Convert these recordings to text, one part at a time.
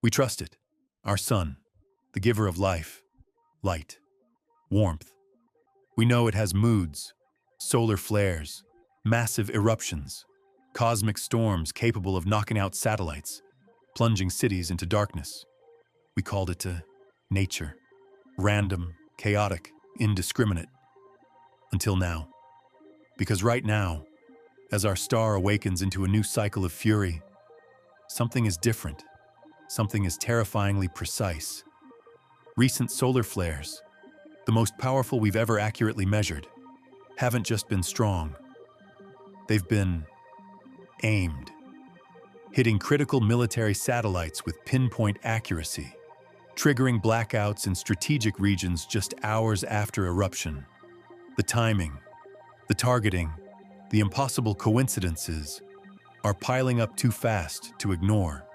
We trust it, our sun, the giver of life, light, warmth. We know it has moods, solar flares, massive eruptions, cosmic storms capable of knocking out satellites, plunging cities into darkness. We called it nature, random, chaotic, indiscriminate. Until now. Because right now, as our star awakens into a new cycle of fury, something is different. Something is terrifyingly precise. Recent solar flares, the most powerful we've ever accurately measured, haven't just been strong. They've been aimed, hitting critical military satellites with pinpoint accuracy, triggering blackouts in strategic regions just hours after eruption. The timing, the targeting, the impossible coincidences are piling up too fast to ignore.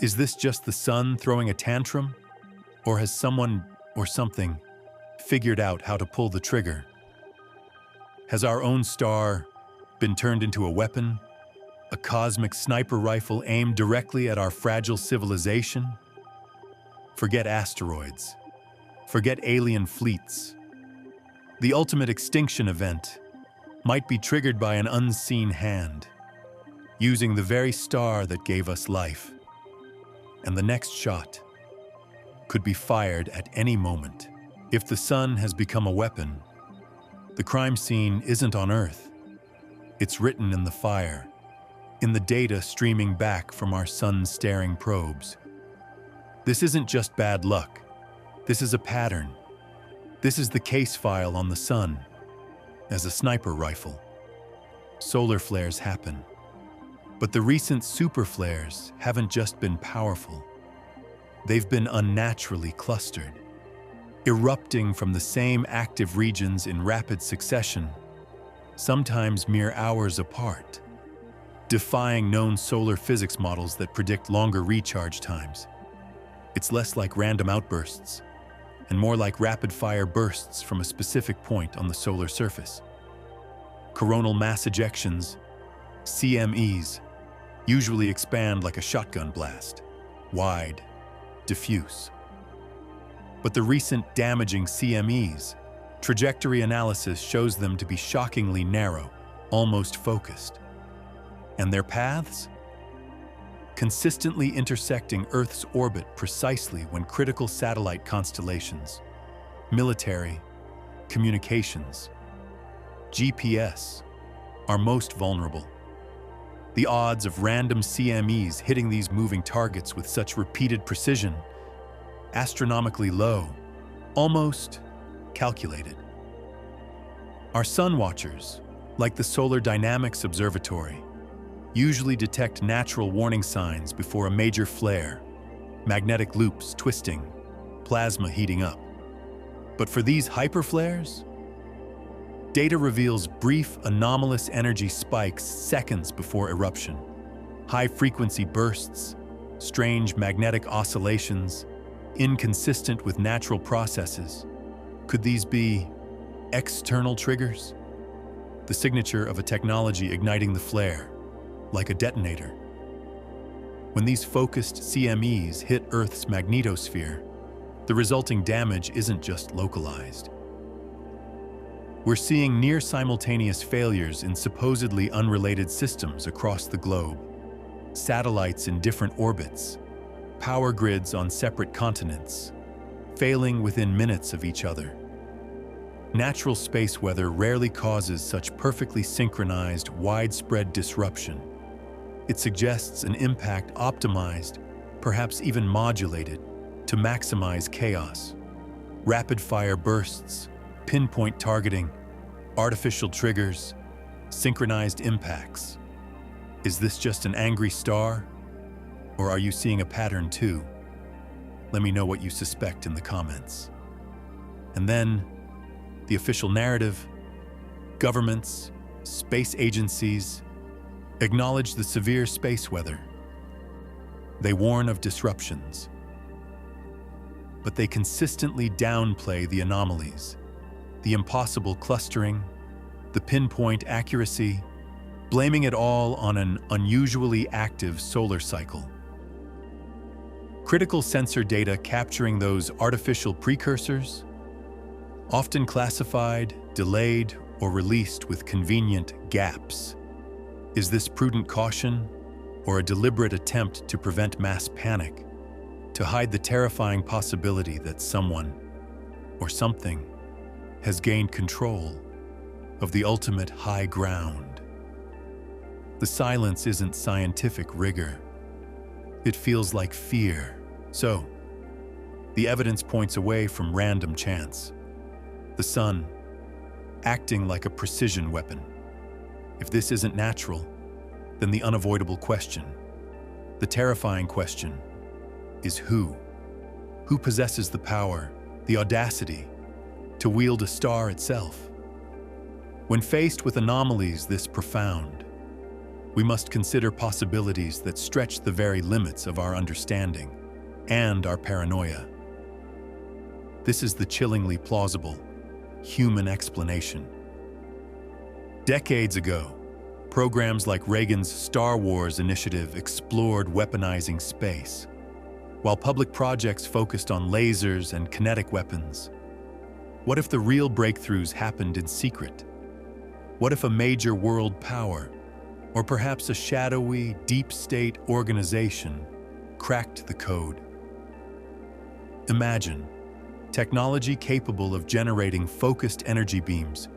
Is this just the sun throwing a tantrum? Or has someone or something figured out how to pull the trigger? Has our own star been turned into a weapon? A cosmic sniper rifle aimed directly at our fragile civilization? Forget asteroids. Forget alien fleets. The ultimate extinction event might be triggered by an unseen hand, using the very star that gave us life. And the next shot could be fired at any moment. If the sun has become a weapon, the crime scene isn't on Earth. It's written in the fire, in the data streaming back from our sun-staring probes. This isn't just bad luck. This is a pattern. This is the case file on the sun, as a sniper rifle. Solar flares happen. But the recent super flares haven't just been powerful. They've been unnaturally clustered, erupting from the same active regions in rapid succession, sometimes mere hours apart, defying known solar physics models that predict longer recharge times. It's less like random outbursts, and more like rapid-fire bursts from a specific point on the solar surface. Coronal mass ejections, CMEs, usually expand like a shotgun blast, wide, diffuse. But the recent damaging CMEs, trajectory analysis shows them to be shockingly narrow, almost focused. And their paths? Consistently intersecting Earth's orbit precisely when critical satellite constellations, military, communications, GPS, are most vulnerable. The odds of random CMEs hitting these moving targets with such repeated precision, astronomically low, almost calculated. Our sun watchers, like the Solar Dynamics Observatory, usually detect natural warning signs before a major flare, magnetic loops twisting, plasma heating up. But for these hyperflares, data reveals brief anomalous energy spikes seconds before eruption, high-frequency bursts, strange magnetic oscillations, inconsistent with natural processes. Could these be external triggers? The signature of a technology igniting the flare, like a detonator. When these focused CMEs hit Earth's magnetosphere, the resulting damage isn't just localized. We're seeing near-simultaneous failures in supposedly unrelated systems across the globe. Satellites in different orbits, power grids on separate continents, failing within minutes of each other. Natural space weather rarely causes such perfectly synchronized, widespread disruption. It suggests an impact optimized, perhaps even modulated, to maximize chaos. Rapid-fire bursts, pinpoint targeting, artificial triggers, synchronized impacts. Is this just an angry star? Or are you seeing a pattern too? Let me know what you suspect in the comments. And then, the official narrative: governments, space agencies, acknowledge the severe space weather. They warn of disruptions. But they consistently downplay the anomalies, the impossible clustering, the pinpoint accuracy, blaming it all on an unusually active solar cycle. Critical sensor data capturing those artificial precursors, often classified, delayed, or released with convenient gaps. Is this prudent caution or a deliberate attempt to prevent mass panic, to hide the terrifying possibility that someone or something has gained control of the ultimate high ground? The silence isn't scientific rigor. It feels like fear. So, the evidence points away from random chance. The sun, acting like a precision weapon. If this isn't natural, then the unavoidable question, the terrifying question, is who? Who possesses the power, the audacity, to wield a star itself? When faced with anomalies this profound, we must consider possibilities that stretch the very limits of our understanding and our paranoia. This is the chillingly plausible human explanation. Decades ago, programs like Reagan's Star Wars initiative explored weaponizing space, while public projects focused on lasers and kinetic weapons. What if the real breakthroughs happened in secret? What if a major world power, or perhaps a shadowy, deep-state organization, cracked the code? Imagine technology capable of generating focused energy beams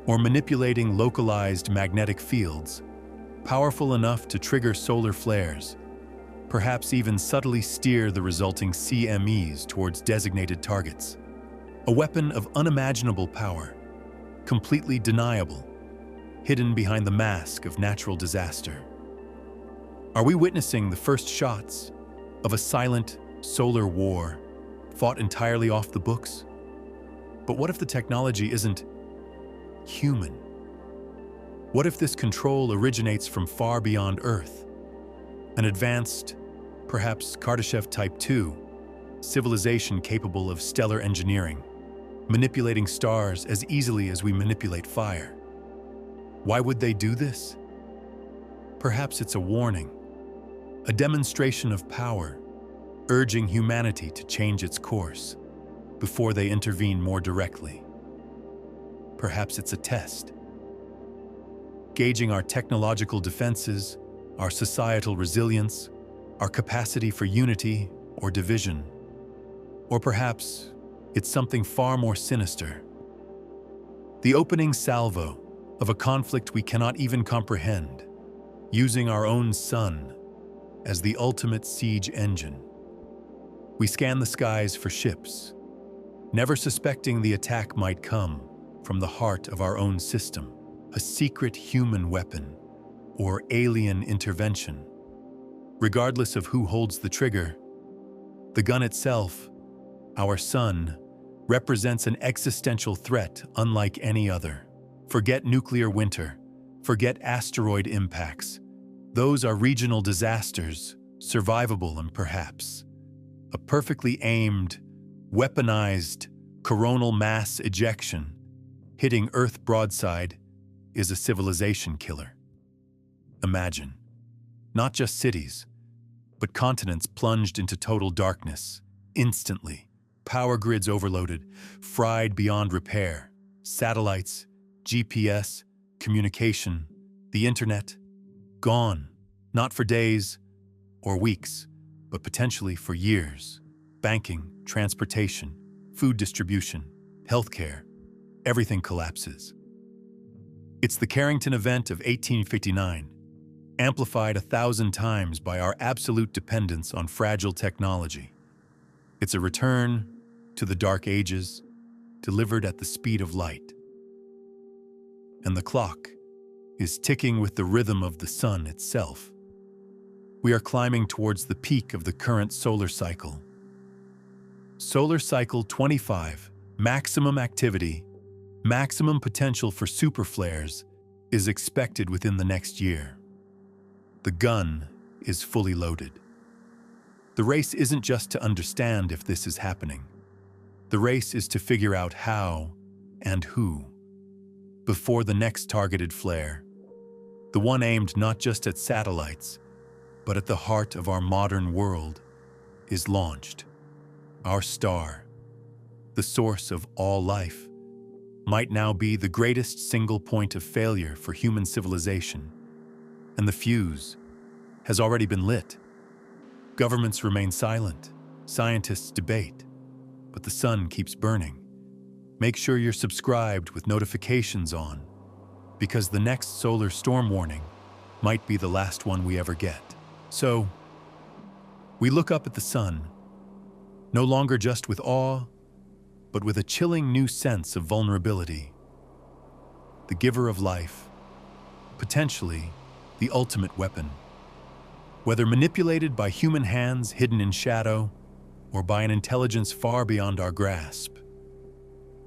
or manipulating localized magnetic fields, powerful enough to trigger solar flares, perhaps even subtly steer the resulting CMEs towards designated targets. A weapon of unimaginable power, completely deniable, hidden behind the mask of natural disaster. Are we witnessing the first shots of a silent solar war fought entirely off the books? But what if the technology isn't human? What if this control originates from far beyond Earth? An advanced, perhaps Kardashev Type 2, civilization capable of stellar engineering, manipulating stars as easily as we manipulate fire. Why would they do this? Perhaps it's a warning, a demonstration of power, urging humanity to change its course before they intervene more directly. Perhaps it's a test, gauging our technological defenses, our societal resilience, our capacity for unity or division. Or perhaps it's something far more sinister, the opening salvo of a conflict we cannot even comprehend, using our own sun as the ultimate siege engine. We scan the skies for ships, never suspecting the attack might come from the heart of our own system, a secret human weapon or alien intervention. Regardless of who holds the trigger, the gun itself, our sun, represents an existential threat unlike any other. Forget nuclear winter, forget asteroid impacts. Those are regional disasters, survivable and perhaps a perfectly aimed, weaponized coronal mass ejection hitting Earth broadside is a civilization killer. Imagine, not just cities, but continents plunged into total darkness, instantly. Power grids overloaded, fried beyond repair. Satellites, GPS, communication, the internet, gone, not for days or weeks, but potentially for years. Banking, transportation, food distribution, healthcare, everything collapses. It's the Carrington event of 1859, amplified 1,000 times by our absolute dependence on fragile technology. It's a return to the Dark Ages, delivered at the speed of light. And the clock is ticking with the rhythm of the sun itself. We are climbing towards the peak of the current solar cycle. Solar cycle 25, maximum activity, maximum potential for superflares, is expected within the next year. The gun is fully loaded. The race isn't just to understand if this is happening. The race is to figure out how and who. Before the next targeted flare, the one aimed not just at satellites, but at the heart of our modern world, is launched. Our star, the source of all life, might now be the greatest single point of failure for human civilization, and the fuse has already been lit. Governments remain silent, scientists debate, but the sun keeps burning. Make sure you're subscribed with notifications on, because the next solar storm warning might be the last one we ever get. So, we look up at the sun, no longer just with awe, but with a chilling new sense of vulnerability. The giver of life, potentially the ultimate weapon. Whether manipulated by human hands hidden in shadow or by an intelligence far beyond our grasp,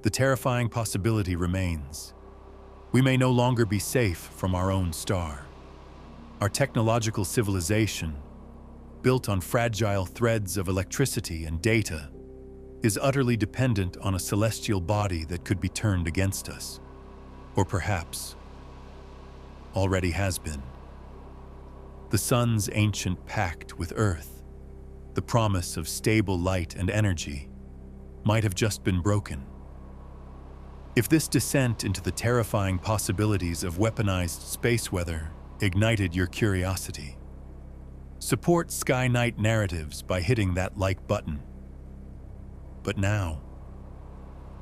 the terrifying possibility remains. We may no longer be safe from our own star. Our technological civilization, built on fragile threads of electricity and data, is utterly dependent on a celestial body that could be turned against us. Or perhaps already has been. The sun's ancient pact with Earth, the promise of stable light and energy, might have just been broken. If this descent into the terrifying possibilities of weaponized space weather ignited your curiosity, support Sky Night Narratives by hitting that like button. But now,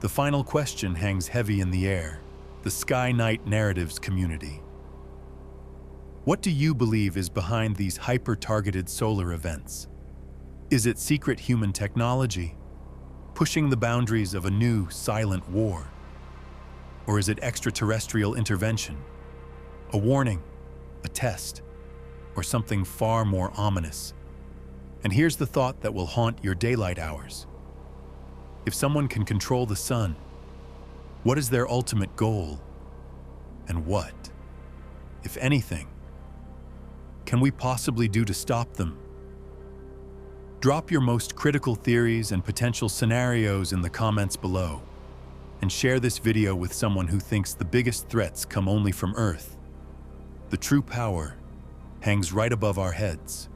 the final question hangs heavy in the air, the Sky Night Narratives community. What do you believe is behind these hyper-targeted solar events? Is it secret human technology, pushing the boundaries of a new, silent war? Or is it extraterrestrial intervention, a warning, a test, or something far more ominous? And here's the thought that will haunt your daylight hours. If someone can control the sun, what is their ultimate goal? And what, if anything, can we possibly do to stop them? Drop your most critical theories and potential scenarios in the comments below, and share this video with someone who thinks the biggest threats come only from Earth. The true power hangs right above our heads.